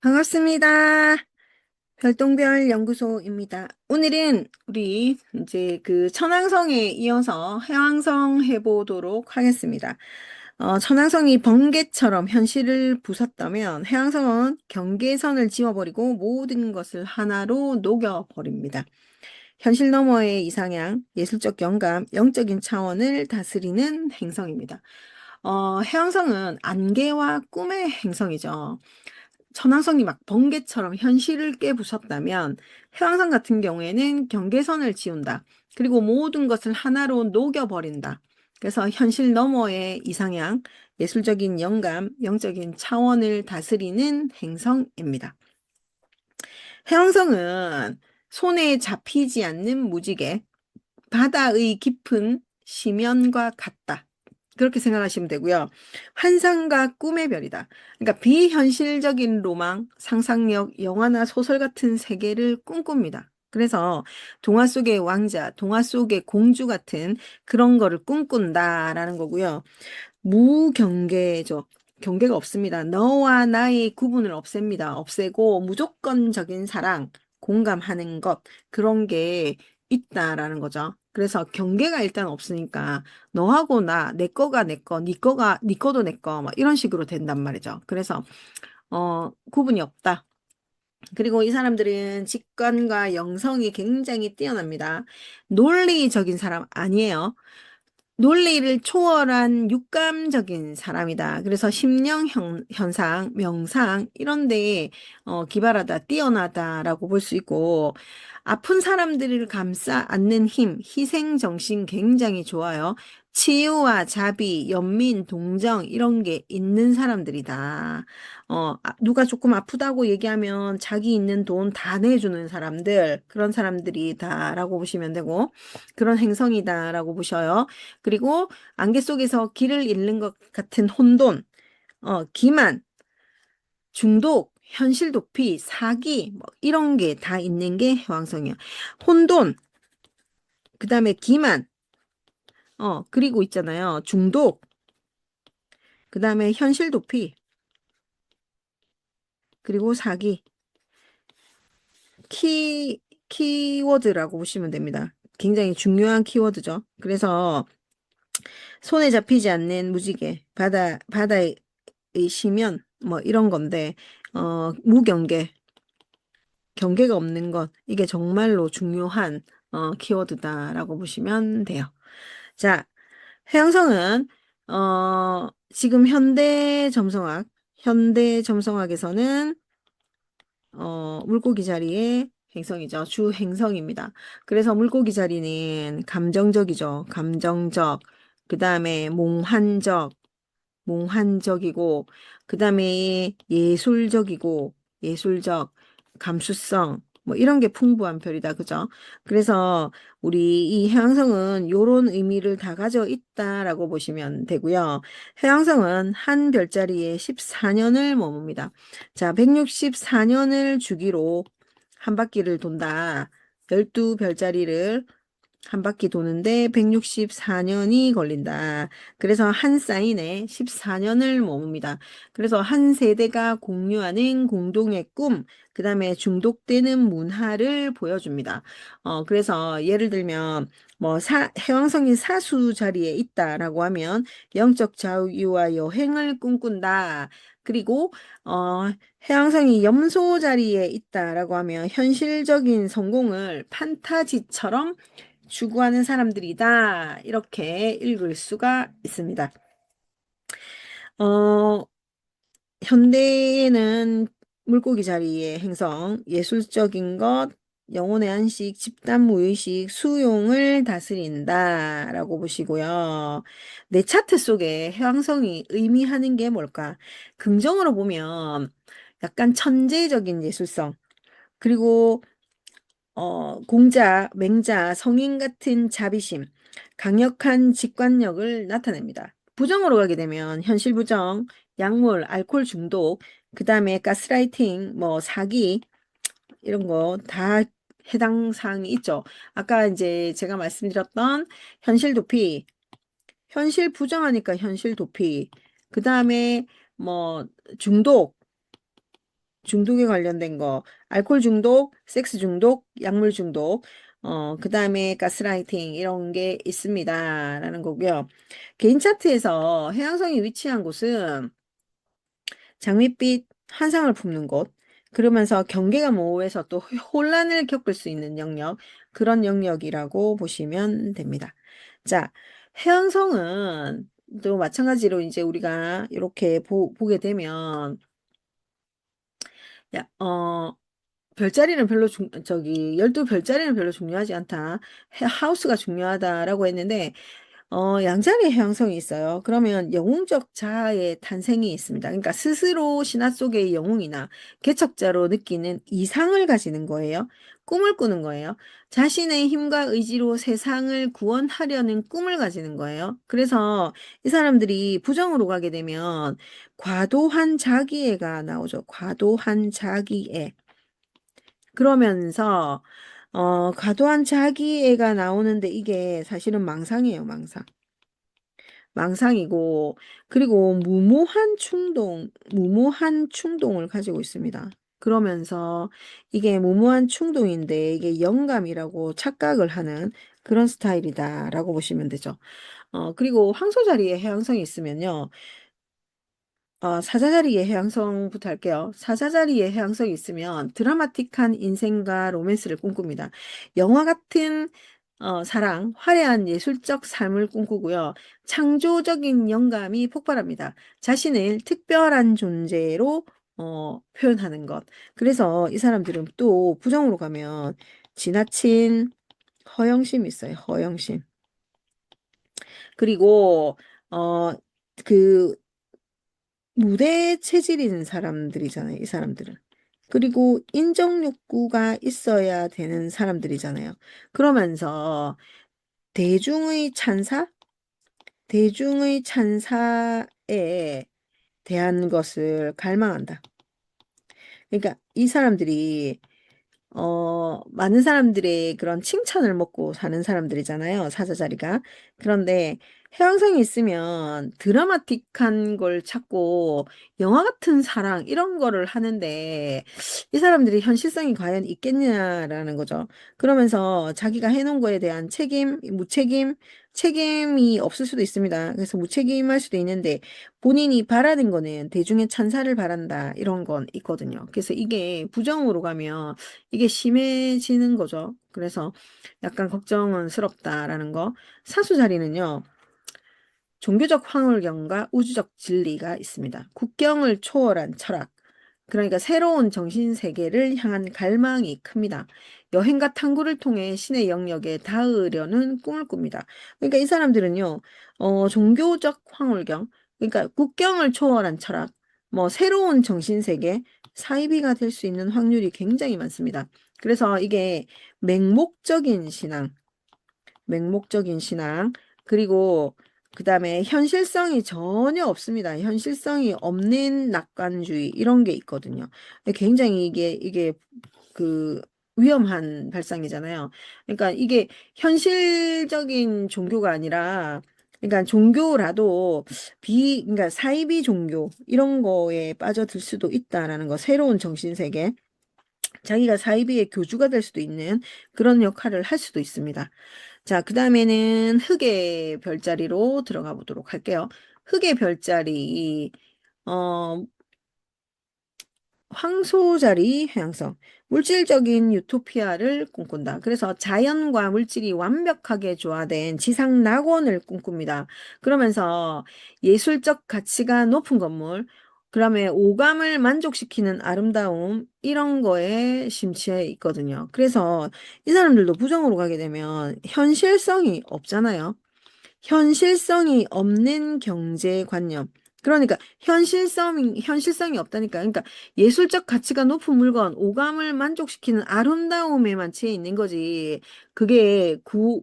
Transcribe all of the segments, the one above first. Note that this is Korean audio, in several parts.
반갑습니다. 별똥별 연구소입니다. 오늘은 우리 이제 그 천왕성에 이어서 해왕성 해보도록 하겠습니다. 천왕성이 번개처럼 현실을 부쉈다면 해왕성은 경계선을 지워버리고 모든 것을 하나로 녹여버립니다. 현실 너머의 이상향, 예술적 영감, 영적인 차원을 다스리는 행성입니다. 해왕성은 안개와 꿈의 행성이죠. 천왕성이 막 번개처럼 현실을 깨부쉈다면 해왕성 같은 경우에는 경계선을 지운다. 그리고 모든 것을 하나로 녹여버린다. 그래서 현실 너머의 이상향, 예술적인 영감, 영적인 차원을 다스리는 행성입니다. 해왕성은 손에 잡히지 않는 무지개, 바다의 깊은 심연과 같다. 그렇게 생각하시면 되고요. 환상과 꿈의 별이다. 그러니까 비현실적인 로망, 상상력, 영화나 소설 같은 세계를 꿈꿉니다. 그래서 동화 속의 왕자, 동화 속의 공주 같은 그런 거를 꿈꾼다라는 거고요. 무경계죠. 경계가 없습니다. 너와 나의 구분을 없앱니다. 없애고 무조건적인 사랑, 공감하는 것, 그런 게 있다라는 거죠. 그래서 경계가 일단 없으니까 너하고 나, 내 거가 내 거, 네 거가 네 거도 내 거, 막 이런 식으로 된단 말이죠. 그래서 구분이 없다. 그리고 이 사람들은 직관과 영성이 굉장히 뛰어납니다. 논리적인 사람 아니에요. 논리를 초월한 육감적인 사람이다. 그래서 심령 현상, 명상 이런 데에 기발하다, 뛰어나다라고 볼 수 있고 아픈 사람들을 감싸 안는 힘, 희생 정신 굉장히 좋아요. 치유와 자비, 연민, 동정 이런 게 있는 사람들이다. 누가 조금 아프다고 얘기하면 자기 있는 돈 다 내주는 사람들, 그런 사람들이다라고 보시면 되고 그런 행성이다라고 보셔요. 그리고 안개 속에서 길을 잃는 것 같은 혼돈, 기만, 중독, 현실 도피, 사기, 뭐 이런 게 다 있는 게 해왕성이야. 혼돈, 그 다음에 기만, 그리고 있잖아요. 중독, 그 다음에 현실 도피, 그리고 사기. 키, 키워드라고 보시면 됩니다. 굉장히 중요한 키워드죠. 그래서 손에 잡히지 않는 무지개, 바다의 심연, 뭐 이런 건데, 무경계, 경계가 없는 것, 이게 정말로 중요한 키워드다라고 보시면 돼요. 자, 해양성은 지금 현대 점성학에서는 물고기 자리의 행성이죠. 주 행성입니다. 그래서 물고기 자리는 감정적이죠. 감정적, 그 다음에 몽환적이고, 그 다음에 예술적, 감수성, 뭐 이런 게 풍부한 별이다. 그죠? 그래서 우리 이 해왕성은 요런 의미를 다 가져 있다라고 보시면 되고요. 해왕성은 한 별자리에 14년을 머뭅니다. 자, 164년을 주기로 한 바퀴를 돈다. 12별자리를 한 바퀴 도는데 164년이 걸린다. 그래서 한 사인에 14년을 머뭅니다. 그래서 한 세대가 공유하는 공동의 꿈, 그 다음에 중독되는 문화를 보여줍니다. 그래서 예를 들면, 해왕성이 사수 자리에 있다라고 하면 영적 자유와 여행을 꿈꾼다. 그리고, 해왕성이 염소 자리에 있다라고 하면 현실적인 성공을 판타지처럼 추구하는 사람들이다. 이렇게 읽을 수가 있습니다. 어, 현대에는 물고기 자리의 행성, 예술적인 것, 영혼의 안식, 집단 무의식, 수용을 다스린다라고 보시고요. 내 차트 속에 해왕성이 의미하는 게 뭘까? 긍정으로 보면 약간 천재적인 예술성, 그리고 공자, 맹자, 성인 같은 자비심, 강력한 직관력을 나타냅니다. 부정으로 가게 되면 현실 부정, 약물, 알코올 중독, 그 다음에 가스라이팅, 뭐 사기 이런 거 다 해당 사항이 있죠. 아까 이제 제가 말씀드렸던 현실 도피, 현실 부정하니까 현실 도피, 그 다음에 뭐 중독, 중독에 관련된 거, 알코올 중독, 섹스 중독, 약물 중독, 그다음에 가스라이팅 이런 게 있습니다라는 거고요. 개인 차트에서 해양성이 위치한 곳은 장밋빛 환상을 품는 곳, 그러면서 경계가 모호해서 또 혼란을 겪을 수 있는 영역, 그런 영역이라고 보시면 됩니다. 자, 해양성은 또 마찬가지로 이제 우리가 이렇게 보게 되면, 야, 별자리는 별로 저기 12별자리는 별로 중요하지 않다. 하우스가 중요하다라고 했는데 양자리 해양성이 있어요. 그러면 영웅적 자아의 탄생이 있습니다. 그러니까 스스로 신화 속의 영웅이나 개척자로 느끼는 이상을 가지는 거예요. 꿈을 꾸는 거예요. 자신의 힘과 의지로 세상을 구원하려는 꿈을 가지는 거예요. 그래서 이 사람들이 부정으로 가게 되면 과도한 자기애가 나오죠. 과도한 자기애. 그러면서 과도한 자기애가 나오는데 이게 사실은 망상이에요, 망상. 망상이고, 그리고 무모한 충동을 가지고 있습니다. 그러면서 이게 무모한 충동인데 이게 영감이라고 착각을 하는 그런 스타일이다라고 보시면 되죠. 그리고 황소 자리에 해양성이 있으면요. 사자자리의 해양성부터 할게요. 사자자리의 해양성이 있으면 드라마틱한 인생과 로맨스를 꿈꿉니다. 영화 같은 사랑, 화려한 예술적 삶을 꿈꾸고요. 창조적인 영감이 폭발합니다. 자신을 특별한 존재로 표현하는 것. 그래서 이 사람들은 또 부정으로 가면 지나친 허영심이 있어요. 허영심. 그리고 어, 그 무대 체질 있는 사람들이잖아요, 이 사람들은. 그리고 인정 욕구가 있어야 되는 사람들이잖아요. 그러면서 대중의 찬사? 대중의 찬사에 대한 것을 갈망한다. 그러니까 이 사람들이 많은 사람들의 그런 칭찬을 먹고 사는 사람들이잖아요, 사자자리가. 그런데 해왕성이 있으면 드라마틱한 걸 찾고 영화 같은 사랑 이런 거를 하는데 이 사람들이 현실성이 과연 있겠냐라는 거죠. 그러면서 자기가 해놓은 거에 대한 책임이 없을 수도 있습니다. 그래서 무책임할 수도 있는데 본인이 바라는 거는 대중의 찬사를 바란다 이런 건 있거든요. 그래서 이게 부정으로 가면 이게 심해지는 거죠. 그래서 약간 걱정스럽다라는 거. 사수 자리는요. 종교적 황홀경과 우주적 진리가 있습니다. 국경을 초월한 철학. 그러니까 새로운 정신 세계를 향한 갈망이 큽니다. 여행과 탐구를 통해 신의 영역에 닿으려는 꿈을 꿉니다. 그러니까 이 사람들은요, 종교적 황홀경, 그러니까 국경을 초월한 철학, 뭐 새로운 정신 세계, 사이비가 될 수 있는 확률이 굉장히 많습니다. 그래서 이게 맹목적인 신앙, 맹목적인 신앙, 그리고 그 다음에 현실성이 전혀 없습니다. 현실성이 없는 낙관주의, 이런 게 있거든요. 굉장히 이게 그 위험한 발상이잖아요. 그러니까 이게 현실적인 종교가 아니라, 그러니까 종교라도 그러니까 사이비 종교, 이런 거에 빠져들 수도 있다라는 거, 새로운 정신세계. 자기가 사이비의 교주가 될 수도 있는 그런 역할을 할 수도 있습니다. 자, 그 다음에는 흑의 별자리로 들어가 보도록 할게요. 흑의 별자리, 어, 황소자리 해양성. 물질적인 유토피아를 꿈꾼다. 그래서 자연과 물질이 완벽하게 조화된 지상 낙원을 꿈꿉니다. 그러면서 예술적 가치가 높은 건물, 그다음에 오감을 만족시키는 아름다움, 이런 거에 심취해 있거든요. 그래서 이 사람들도 부정으로 가게 되면 현실성이 없잖아요. 현실성이 없는 경제관념. 그러니까 현실성이 없다니까. 그러니까 예술적 가치가 높은 물건, 오감을 만족시키는 아름다움에만 치여 있는 거지. 그게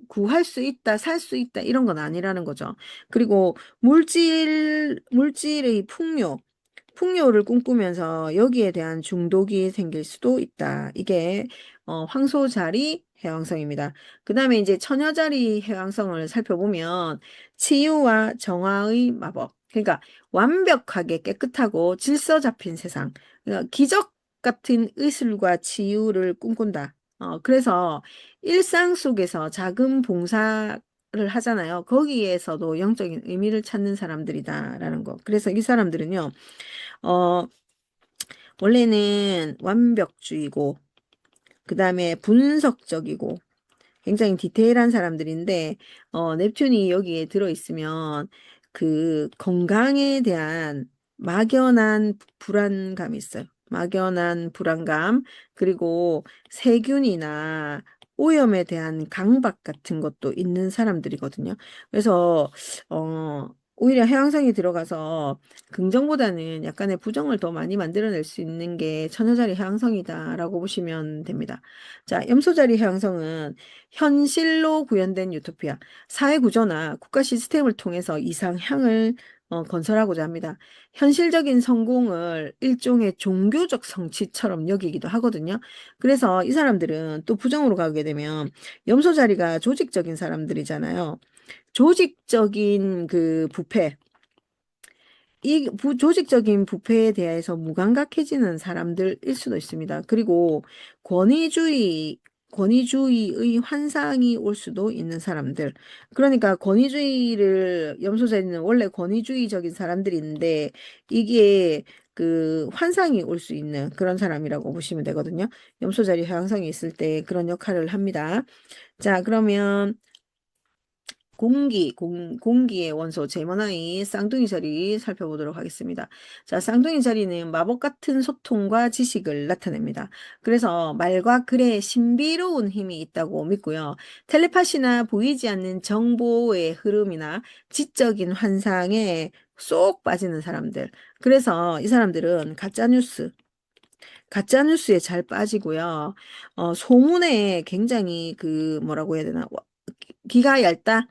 구할 수 있다, 살 수 있다, 이런 건 아니라는 거죠. 그리고 물질의 풍요를 꿈꾸면서 여기에 대한 중독이 생길 수도 있다. 이게 황소자리 해왕성입니다. 그 다음에 이제 처녀자리 해왕성을 살펴보면 치유와 정화의 마법. 그러니까 완벽하게 깨끗하고 질서 잡힌 세상. 그러니까 기적 같은 의술과 치유를 꿈꾼다. 그래서 일상 속에서 작은 봉사를 하잖아요. 거기에서도 영적인 의미를 찾는 사람들이다라는 거. 그래서 이 사람들은요, 어, 원래는 완벽주의고, 그 다음에 분석적이고, 굉장히 디테일한 사람들인데, 넵튠이 여기에 들어있으면 그 건강에 대한 막연한 불안감이 있어요. 막연한 불안감, 그리고 세균이나 오염에 대한 강박 같은 것도 있는 사람들이거든요. 그래서, 오히려 해왕성이 들어가서 긍정보다는 약간의 부정을 더 많이 만들어낼 수 있는 게 처녀자리 해왕성이다라고 보시면 됩니다. 자, 염소자리 해왕성은 현실로 구현된 유토피아, 사회 구조나 국가 시스템을 통해서 이상향을 건설하고자 합니다. 현실적인 성공을 일종의 종교적 성취처럼 여기기도 하거든요. 그래서 이 사람들은 또 부정으로 가게 되면 염소 자리가 조직적인 사람들이잖아요. 조직적인 그 부패, 이 조직적인 부패에 대해서 무감각해지는 사람들일 수도 있습니다. 그리고 권위주의, 권위주의의 환상이 올 수도 있는 사람들. 그러니까 권위주의를 염소자리는 원래 권위주의적인 사람들인데 이게 그 환상이 올 수 있는 그런 사람이라고 보시면 되거든요. 염소자리 향상이 있을 때 그런 역할을 합니다. 자, 그러면 공기의 원소 제모나이 쌍둥이 자리 살펴보도록 하겠습니다. 자, 쌍둥이 자리는 마법 같은 소통과 지식을 나타냅니다. 그래서 말과 글에 신비로운 힘이 있다고 믿고요. 텔레파시나 보이지 않는 정보의 흐름이나 지적인 환상에 쏙 빠지는 사람들. 그래서 이 사람들은 가짜뉴스에 잘 빠지고요. 소문에 굉장히 그 뭐라고 해야 되나 기가 얇다.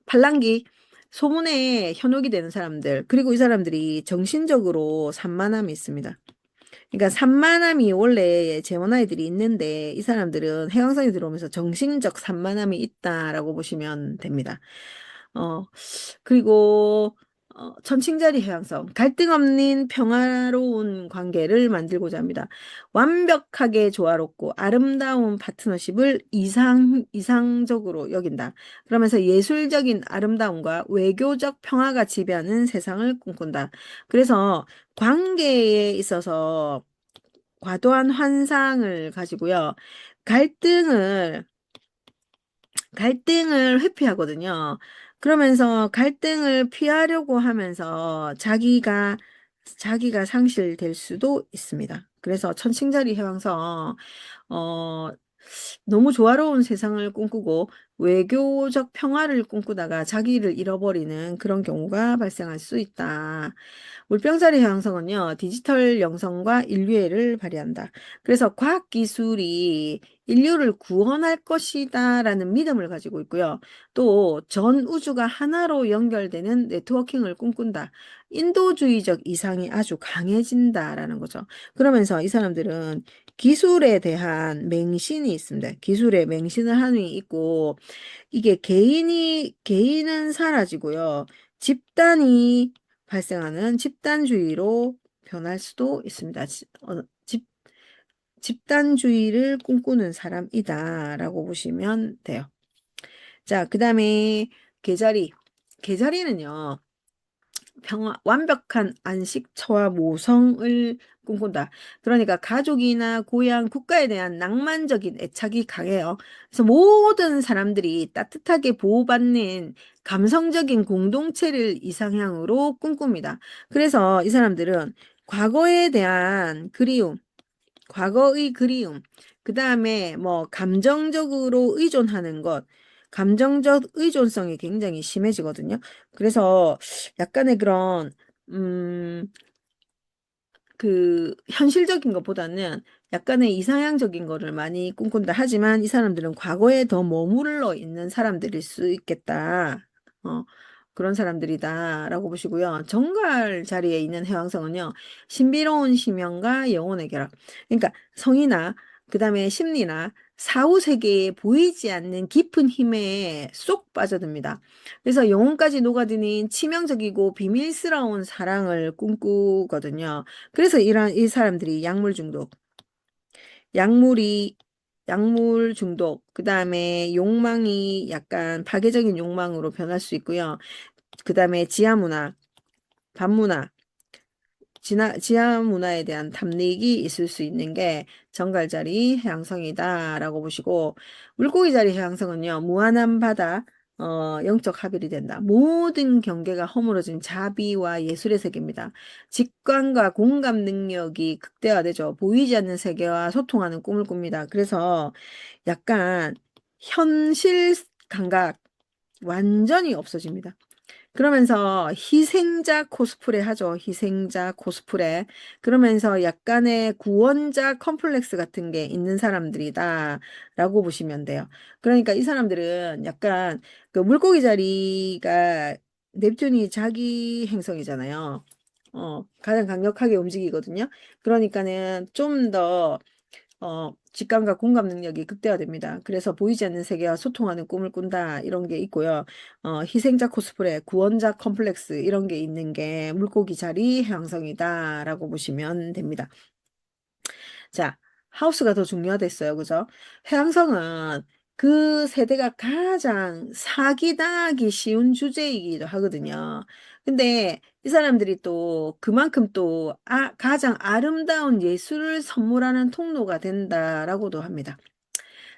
팔랑귀. 소문에 현혹이 되는 사람들. 그리고 이 사람들이 정신적으로 산만함이 있습니다. 그러니까 산만함이 원래 재원아이들이 있는데 이 사람들은 해왕성이 들어오면서 정신적 산만함이 있다라고 보시면 됩니다. 어, 그리고 천칭자리 해양성, 갈등 없는 평화로운 관계를 만들고자 합니다. 완벽하게 조화롭고 아름다운 파트너십을 이상적으로 여긴다. 그러면서 예술적인 아름다움과 외교적 평화가 지배하는 세상을 꿈꾼다. 그래서 관계에 있어서 과도한 환상을 가지고요. 갈등을 회피하거든요. 그러면서 갈등을 피하려고 하면서 자기가 상실될 수도 있습니다. 그래서 천칭자리 해왕성, 어, 너무 조화로운 세상을 꿈꾸고 외교적 평화를 꿈꾸다가 자기를 잃어버리는 그런 경우가 발생할 수 있다. 물병자리 형성은요, 디지털 영성과 인류애를 발휘한다. 그래서 과학기술이 인류를 구원할 것이다라는 믿음을 가지고 있고요. 또 전 우주가 하나로 연결되는 네트워킹을 꿈꾼다. 인도주의적 이상이 아주 강해진다라는 거죠. 그러면서 이 사람들은 기술에 대한 맹신이 있습니다. 기술에 맹신을 하는 게 있고, 이게 개인은 사라지고요. 집단이 발생하는 집단주의로 변할 수도 있습니다. 집단주의를 꿈꾸는 사람이다라고 보시면 돼요. 자, 그 다음에 계자리. 계자리는요, 완벽한 안식처와 모성을 꿈꾼다. 그러니까 가족이나 고향, 국가에 대한 낭만적인 애착이 강해요. 그래서 모든 사람들이 따뜻하게 보호받는 감성적인 공동체를 이상향으로 꿈꿉니다. 그래서 이 사람들은 과거에 대한 그리움, 과거의 그리움, 그 다음에 뭐 감정적으로 의존하는 것, 감정적 의존성이 굉장히 심해지거든요. 그래서 약간의 그런 음, 그 현실적인 것보다는 약간의 이상향적인 거를 많이 꿈꾼다. 하지만 이 사람들은 과거에 더 머물러 있는 사람들일 수 있겠다. 어, 그런 사람들이다라고 보시고요. 정갈 자리에 있는 해왕성은요. 신비로운 심연과 영혼의 결합. 그러니까 성이나 그다음에 심리나 사후 세계에 보이지 않는 깊은 힘에 쏙 빠져듭니다. 그래서 영혼까지 녹아드는 치명적이고 비밀스러운 사랑을 꿈꾸거든요. 그래서 이 사람들이 약물이, 약물 중독, 그 다음에 욕망이 약간 파괴적인 욕망으로 변할 수 있고요. 그 다음에 지하문화, 반문화, 지하 문화에 대한 탐닉이 있을 수 있는 게 정갈자리 해양성이다라고 보시고, 물고기 자리 해양성은요, 무한한 바다, 영적 합일이 된다. 모든 경계가 허물어진 자비와 예술의 세계입니다. 직관과 공감 능력이 극대화되죠. 보이지 않는 세계와 소통하는 꿈을 꿉니다. 그래서 약간 현실 감각 완전히 없어집니다. 그러면서 희생자 코스프레 하죠. 희생자 코스프레. 그러면서 약간의 구원자 컴플렉스 같은 게 있는 사람들이다. 라고 보시면 돼요. 그러니까 이 사람들은 약간 그 물고기 자리가 넵튠이 자기 행성이잖아요. 가장 강력하게 움직이거든요. 그러니까는 좀더 직감과 공감 능력이 극대화됩니다. 그래서 보이지 않는 세계와 소통하는 꿈을 꾼다. 이런 게 있고요. 희생자 코스프레, 구원자 컴플렉스 이런 게 있는 게 물고기 자리 해왕성이다. 라고 보시면 됩니다. 자, 하우스가 더 중요하댔어요. 그죠? 해왕성은 그 세대가 가장 사기당하기 쉬운 주제이기도 하거든요. 근데 이 사람들이 또 그만큼 또 가장 아름다운 예술을 선물하는 통로가 된다라고도 합니다.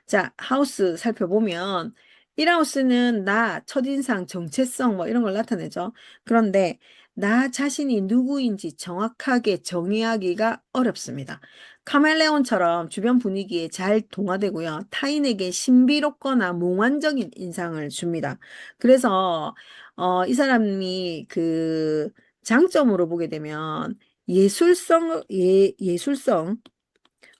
자, 하우스 살펴보면 1하우스는 나, 첫인상, 정체성 뭐 이런 걸 나타내죠. 그런데 나 자신이 누구인지 정확하게 정의하기가 어렵습니다. 카멜레온처럼 주변 분위기에 잘 동화되고요. 타인에게 신비롭거나 몽환적인 인상을 줍니다. 그래서 이 사람이 그 장점으로 보게 되면 예술성,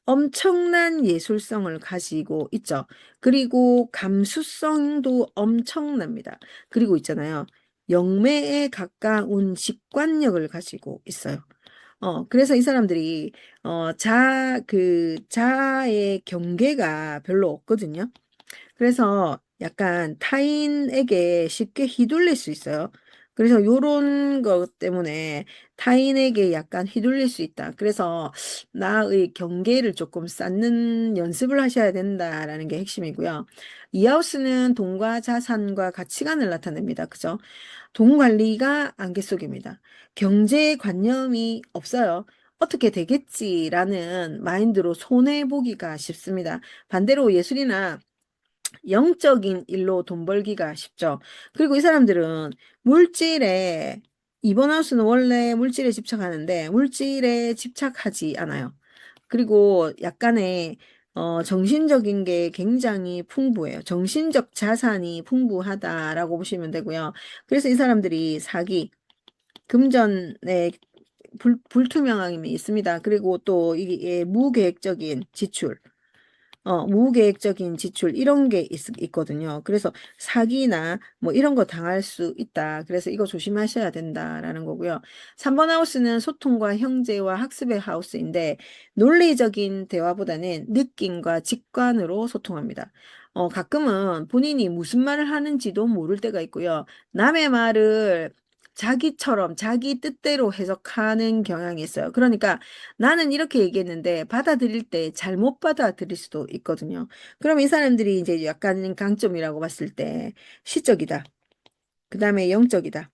엄청난 예술성을 가지고 있죠. 그리고 감수성도 엄청납니다. 그리고 있잖아요. 영매에 가까운 직관력을 가지고 있어요. 그래서 이 사람들이, 자아의 경계가 별로 없거든요. 그래서 약간 타인에게 쉽게 휘둘릴 수 있어요. 그래서 요런 것 때문에 타인에게 약간 휘둘릴 수 있다. 그래서 나의 경계를 조금 쌓는 연습을 하셔야 된다라는 게 핵심이고요. 이하우스는 돈과 자산과 가치관을 나타냅니다. 그죠? 돈 관리가 안개 속입니다. 경제관념이 없어요. 어떻게 되겠지라는 마인드로 손해보기가 쉽습니다. 반대로 예술이나 영적인 일로 돈 벌기가 쉽죠. 그리고 이 사람들은 물질에, 이번 하우스는 원래 물질에 집착하는데 물질에 집착하지 않아요. 그리고 약간의 정신적인 게 굉장히 풍부해요. 정신적 자산이 풍부하다라고 보시면 되고요. 그래서 이 사람들이 사기, 금전에 불투명함이 있습니다. 그리고 또 이게 무계획적인 지출, 무계획적인 지출 이런 게 있거든요. 그래서 사기나 뭐 이런 거 당할 수 있다. 그래서 이거 조심하셔야 된다라는 거고요. 3번 하우스는 소통과 형제와 학습의 하우스인데 논리적인 대화보다는 느낌과 직관으로 소통합니다. 가끔은 본인이 무슨 말을 하는지도 모를 때가 있고요. 남의 말을 자기처럼 자기 뜻대로 해석하는 경향이 있어요. 그러니까 나는 이렇게 얘기했는데 받아들일 때 잘못 받아들일 수도 있거든요. 그럼 이 사람들이 이제 약간 강점이라고 봤을 때 시적이다. 그 다음에 영적이다.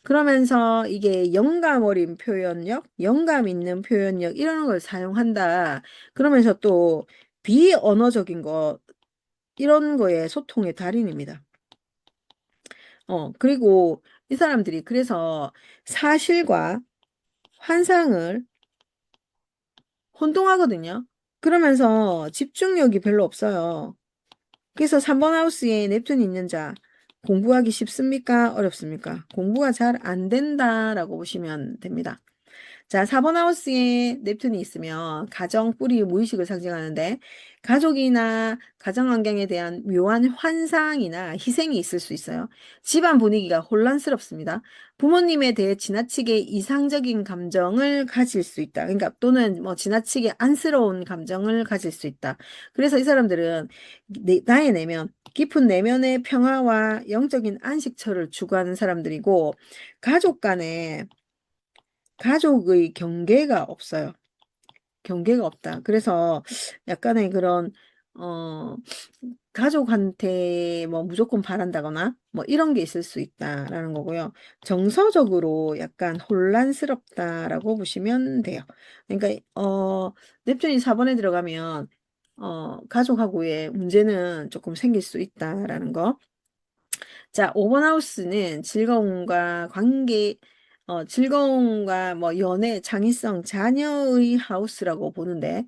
그러면서 이게 영감 어린 표현력, 영감 있는 표현력 이런 걸 사용한다. 그러면서 또 비언어적인 거 이런 거에 소통의 달인입니다. 그리고 이 사람들이 그래서 사실과 환상을 혼동하거든요. 그러면서 집중력이 별로 없어요. 그래서 3번 하우스에 넵튠이 있는 자, 공부하기 쉽습니까? 어렵습니까? 공부가 잘 안 된다라고 보시면 됩니다. 자, 4번 하우스에 넵튠이 있으면 가정, 뿌리, 무의식을 상징하는데 가족이나 가정 환경에 대한 묘한 환상이나 희생이 있을 수 있어요. 집안 분위기가 혼란스럽습니다. 부모님에 대해 지나치게 이상적인 감정을 가질 수 있다. 그러니까 또는 뭐 지나치게 안쓰러운 감정을 가질 수 있다. 그래서 이 사람들은 나의 내면, 깊은 내면의 평화와 영적인 안식처를 추구하는 사람들이고 가족 간에 가족의 경계가 없어요. 경계가 없다. 그래서 약간의 그런 어 가족한테 뭐 무조건 바란다거나 뭐 이런 게 있을 수 있다라는 거고요. 정서적으로 약간 혼란스럽다라고 보시면 돼요. 그러니까 neptun이 4번에 들어가면 가족하고의 문제는 조금 생길 수 있다라는 거. 자, 5번 하우스는 즐거움과 뭐 연애, 창의성, 자녀의 하우스라고 보는데,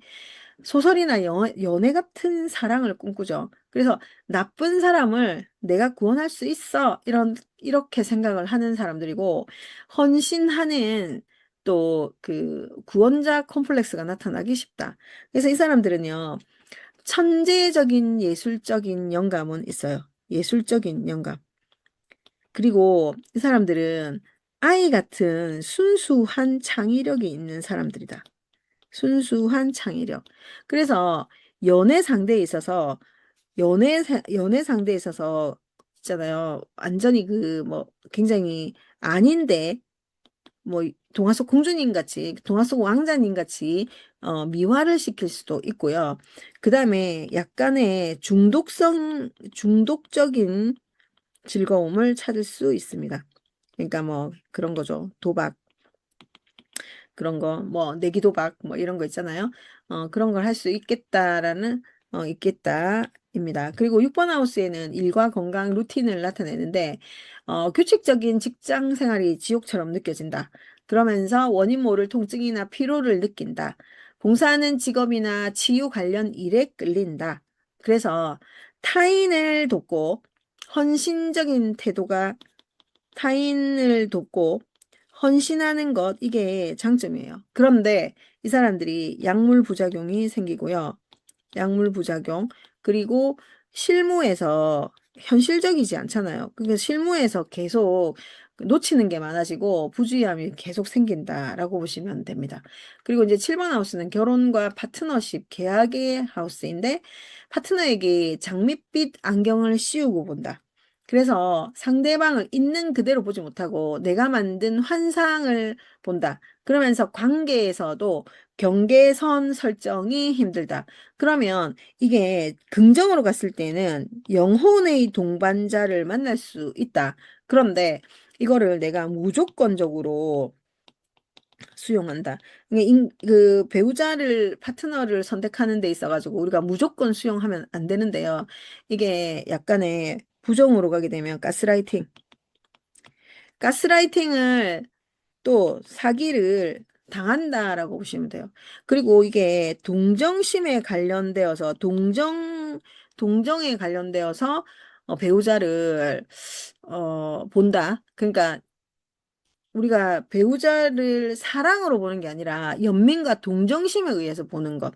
소설이나 연애 같은 사랑을 꿈꾸죠. 그래서 나쁜 사람을 내가 구원할 수 있어. 이렇게 생각을 하는 사람들이고, 헌신하는 또 그 구원자 콤플렉스가 나타나기 쉽다. 그래서 이 사람들은요, 천재적인 예술적인 영감은 있어요. 예술적인 영감. 그리고 이 사람들은 아이 같은 순수한 창의력이 있는 사람들이다. 순수한 창의력. 그래서 연애 상대에 있어서 연애 상대에 있어서 있잖아요. 완전히 그 뭐 굉장히 아닌데 뭐 동화 속 공주님 같이 동화 속 왕자님 같이 미화를 시킬 수도 있고요. 그다음에 약간의 중독적인 즐거움을 찾을 수 있습니다. 그러니까 뭐 그런 거죠. 도박, 그런 거, 뭐 내기 도박, 뭐 이런 거 있잖아요. 그런 걸 할 수 있겠다라는, 있겠다입니다. 그리고 6번 하우스에는 일과 건강 루틴을 나타내는데, 규칙적인 직장 생활이 지옥처럼 느껴진다. 그러면서 원인 모를 통증이나 피로를 느낀다. 봉사하는 직업이나 치유 관련 일에 끌린다. 그래서 타인을 돕고 헌신적인 태도가 타인을 돕고 헌신하는 것, 이게 장점이에요. 그런데 이 사람들이 약물 부작용이 생기고요. 약물 부작용. 그리고 실무에서 현실적이지 않잖아요. 그러니까 실무에서 계속 놓치는 게 많아지고 부주의함이 계속 생긴다라고 보시면 됩니다. 그리고 이제 7번 하우스는 결혼과 파트너십, 계약의 하우스인데 파트너에게 장밋빛 안경을 씌우고 본다. 그래서 상대방을 있는 그대로 보지 못하고 내가 만든 환상을 본다. 그러면서 관계에서도 경계선 설정이 힘들다. 그러면 이게 긍정으로 갔을 때는 영혼의 동반자를 만날 수 있다. 그런데 이거를 내가 무조건적으로 수용한다. 그 배우자를, 파트너를 선택하는 데 있어가지고 우리가 무조건 수용하면 안 되는데요. 이게 약간의 부정으로 가게 되면 가스라이팅. 가스라이팅을 또 사기를 당한다라고 보시면 돼요. 그리고 이게 동정에 관련되어서 배우자를 본다. 그러니까 우리가 배우자를 사랑으로 보는 게 아니라 연민과 동정심에 의해서 보는 것.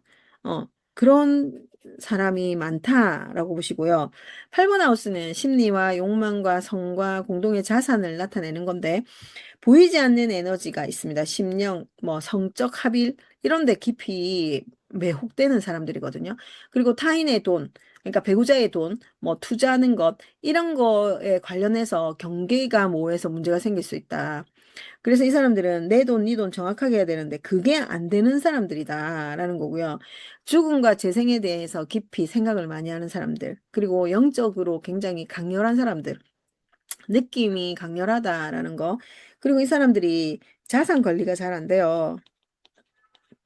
그런 사람이 많다라고 보시고요. 8번 하우스는 심리와 욕망과 성과 공동의 자산을 나타내는 건데 보이지 않는 에너지가 있습니다. 심령, 뭐 성적 합일 이런 데 깊이 매혹되는 사람들이거든요. 그리고 타인의 돈, 그러니까 배우자의 돈, 뭐 투자하는 것 이런 거에 관련해서 경계가 모호해서 문제가 생길 수 있다. 그래서 이 사람들은 내 돈, 네 돈 정확하게 해야 되는데 그게 안 되는 사람들이다라는 거고요. 죽음과 재생에 대해서 깊이 생각을 많이 하는 사람들, 그리고 영적으로 굉장히 강렬한 사람들, 느낌이 강렬하다라는 거. 그리고 이 사람들이 자산 관리가 잘 안 돼요.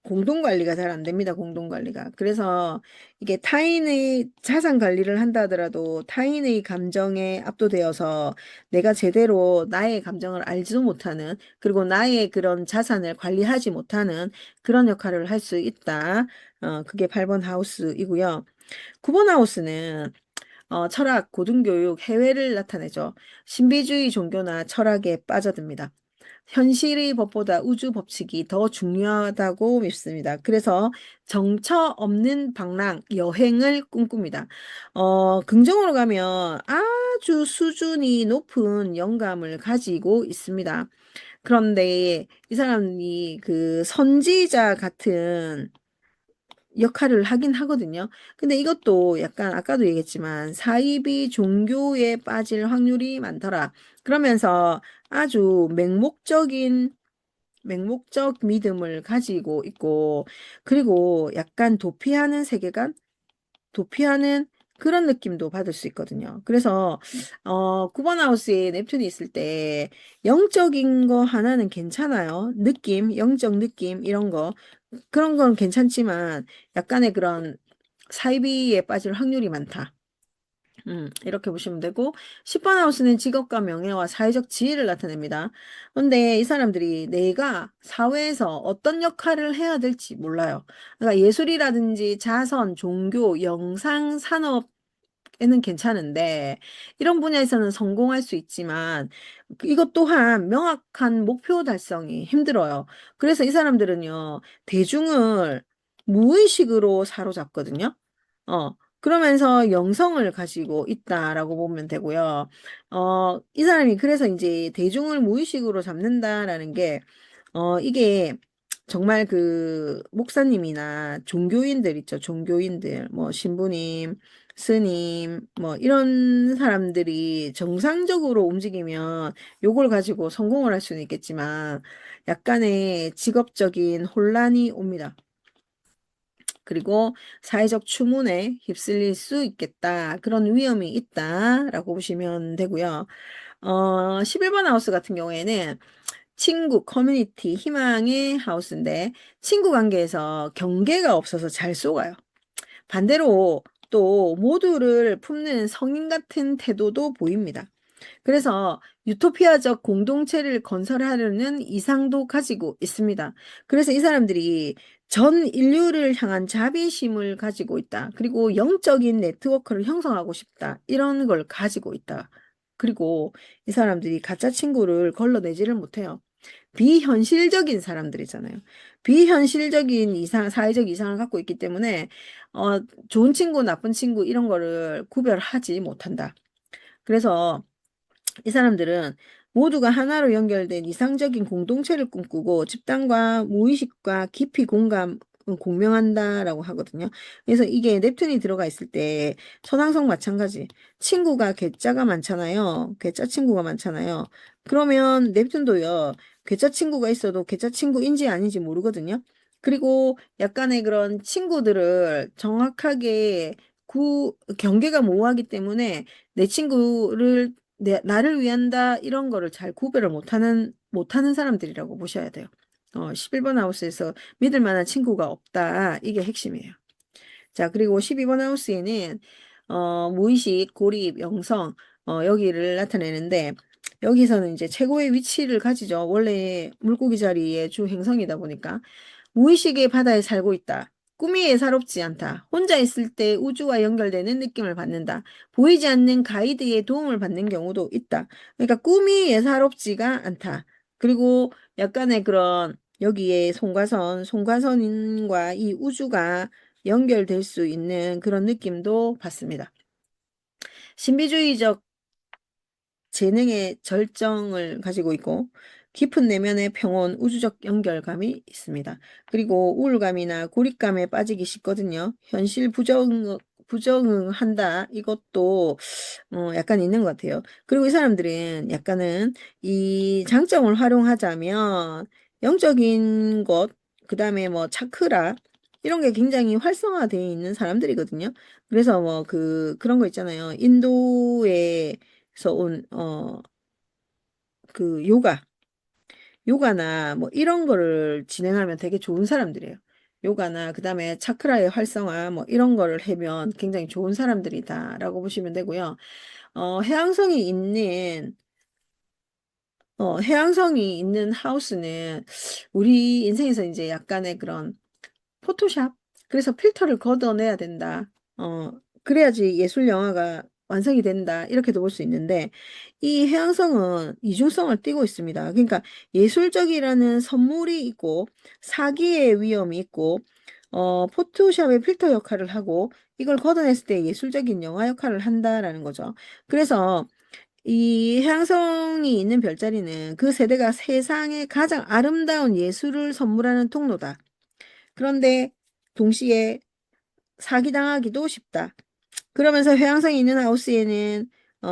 공동 관리가 잘 안 됩니다. 공동 관리가. 그래서 이게 타인의 자산 관리를 한다 하더라도 타인의 감정에 압도되어서 내가 제대로 나의 감정을 알지도 못하는, 그리고 나의 그런 자산을 관리하지 못하는 그런 역할을 할 수 있다. 그게 8번 하우스이고요. 9번 하우스는 철학, 고등교육, 해외를 나타내죠. 신비주의 종교나 철학에 빠져듭니다. 현실의 법보다 우주 법칙이 더 중요하다고 믿습니다. 그래서 정처 없는 방랑, 여행을 꿈꿉니다. 긍정으로 가면 아주 수준이 높은 영감을 가지고 있습니다. 그런데 이 사람이 그 선지자 같은 역할을 하긴 하거든요. 근데 이것도 약간 아까도 얘기했지만 사이비 종교에 빠질 확률이 많더라. 그러면서 아주 맹목적 믿음을 가지고 있고, 그리고 약간 도피하는 그런 느낌도 받을 수 있거든요. 그래서 9번 하우스에 넵튠이 있을 때 영적인 거 하나는 괜찮아요. 영적 느낌 이런 거 그런 건 괜찮지만 약간의 그런 사이비에 빠질 확률이 많다. 이렇게 보시면 되고 10번 하우스는 직업과 명예와 사회적 지위를 나타냅니다. 근데 이 사람들이 내가 사회에서 어떤 역할을 해야 될지 몰라요. 그러니까 예술이라든지 자선, 종교, 영상, 산업에는 괜찮은데 이런 분야에서는 성공할 수 있지만 이것 또한 명확한 목표 달성이 힘들어요. 그래서 이 사람들은요, 대중을 무의식으로 사로잡거든요. 그러면서 영성을 가지고 있다라고 보면 되고요. 이 사람이 그래서 이제 대중을 무의식으로 잡는다라는 게, 이게 정말 그 목사님이나 종교인들 있죠. 종교인들, 뭐 신부님, 스님, 뭐 이런 사람들이 정상적으로 움직이면 요걸 가지고 성공을 할 수는 있겠지만 약간의 직업적인 혼란이 옵니다. 그리고 사회적 추문에 휩쓸릴 수 있겠다. 그런 위험이 있다라고 보시면 되고요. 11번 하우스 같은 경우에는 친구, 커뮤니티, 희망의 하우스인데 친구 관계에서 경계가 없어서 잘 속아요. 반대로 또 모두를 품는 성인 같은 태도도 보입니다. 그래서 유토피아적 공동체를 건설하려는 이상도 가지고 있습니다. 그래서 이 사람들이 전 인류를 향한 자비심을 가지고 있다. 그리고 영적인 네트워크를 형성하고 싶다. 이런 걸 가지고 있다. 그리고 이 사람들이 가짜 친구를 걸러내지를 못해요. 비현실적인 사람들이잖아요. 비현실적인 사회적 이상을 갖고 있기 때문에, 좋은 친구, 나쁜 친구, 이런 거를 구별하지 못한다. 그래서 이 사람들은 모두가 하나로 연결된 이상적인 공동체를 꿈꾸고 집단과 무의식과 깊이 공명한다라고 하거든요. 그래서 이게 넵튠이 들어가 있을 때 천왕성 마찬가지. 친구가 괴짜가 많잖아요. 괴짜 친구가 많잖아요. 그러면 넵튠도요. 괴짜 친구가 있어도 괴짜 친구인지 아닌지 모르거든요. 그리고 약간의 그런 친구들을 정확하게 경계가 모호하기 때문에 내 친구를 나를 위한다 이런 거를 잘 구별을 못하는 사람들이라고 보셔야 돼요. 11번 하우스에서 믿을 만한 친구가 없다. 이게 핵심이에요. 자, 그리고 12번 하우스에는 무의식, 고립, 영성 여기를 나타내는데 여기서는 이제 최고의 위치를 가지죠. 원래 물고기 자리의 주 행성이다 보니까 무의식의 바다에 살고 있다. 꿈이 예사롭지 않다. 혼자 있을 때 우주와 연결되는 느낌을 받는다. 보이지 않는 가이드의 도움을 받는 경우도 있다. 그러니까 꿈이 예사롭지가 않다. 그리고 약간의 그런 여기에 송과선과 이 우주가 연결될 수 있는 그런 느낌도 받습니다. 신비주의적 재능의 절정을 가지고 있고 깊은 내면의 평온, 우주적 연결감이 있습니다. 그리고 우울감이나 고립감에 빠지기 쉽거든요. 현실 부정응한다. 이것도 약간 있는 것 같아요. 그리고 이 사람들은 약간은 이 장점을 활용하자면 영적인 것, 그 다음에 뭐 차크라 이런 게 굉장히 활성화되어 있는 사람들이거든요. 그래서 뭐 그런 거 있잖아요. 인도에서 온 그 요가나 뭐 이런 거를 진행하면 되게 좋은 사람들이에요. 요가나 그다음에 차크라의 활성화 뭐 이런 거를 하면 굉장히 좋은 사람들이다라고 보시면 되고요. 어, 해양성이 있는 해양성이 있는 하우스는 우리 인생에서 이제 약간의 그런 포토샵 그래서 필터를 걷어내야 된다. 그래야지 예술 영화가 완성이 된다. 이렇게도 볼 수 있는데 이 해양성은 이중성을 띠고 있습니다. 그러니까 예술적이라는 선물이 있고 사기의 위험이 있고 포토샵의 필터 역할을 하고 이걸 걷어냈을 때 예술적인 영화 역할을 한다라는 거죠. 그래서 이 해양성이 있는 별자리는 그 세대가 세상에 가장 아름다운 예술을 선물하는 통로다. 그런데 동시에 사기당하기도 쉽다. 그러면서 회항성이 있는 하우스에는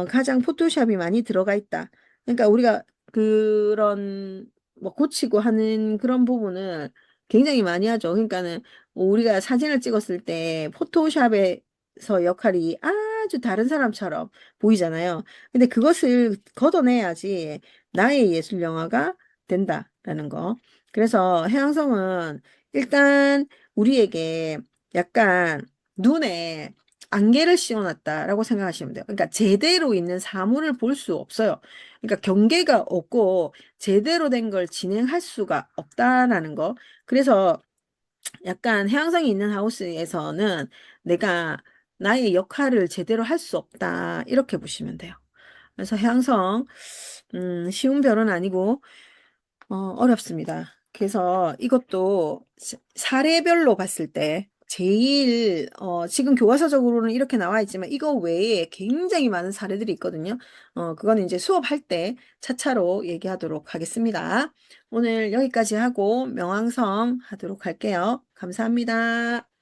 가장 포토샵이 많이 들어가 있다. 그러니까 우리가 그런 뭐 고치고 하는 그런 부분을 굉장히 많이 하죠. 그러니까는 우리가 사진을 찍었을 때 포토샵에서 역할이 아주 다른 사람처럼 보이잖아요. 근데 그것을 걷어내야지 나의 예술 영화가 된다라는 거. 그래서 해양성은 일단 우리에게 약간 눈에 안개를 씌워놨다라고 생각하시면 돼요. 그러니까 제대로 있는 사물을 볼 수 없어요. 그러니까 경계가 없고 제대로 된 걸 진행할 수가 없다라는 거. 그래서 약간 해양성이 있는 하우스에서는 내가 나의 역할을 제대로 할 수 없다. 이렇게 보시면 돼요. 그래서 해양성, 쉬운 별은 아니고 어렵습니다. 그래서 이것도 사례별로 봤을 때 제일 지금 교과서적으로는 이렇게 나와 있지만 이거 외에 굉장히 많은 사례들이 있거든요. 그거는 이제 수업할 때 차차로 얘기하도록 하겠습니다. 오늘 여기까지 하고 명왕성 하도록 할게요. 감사합니다.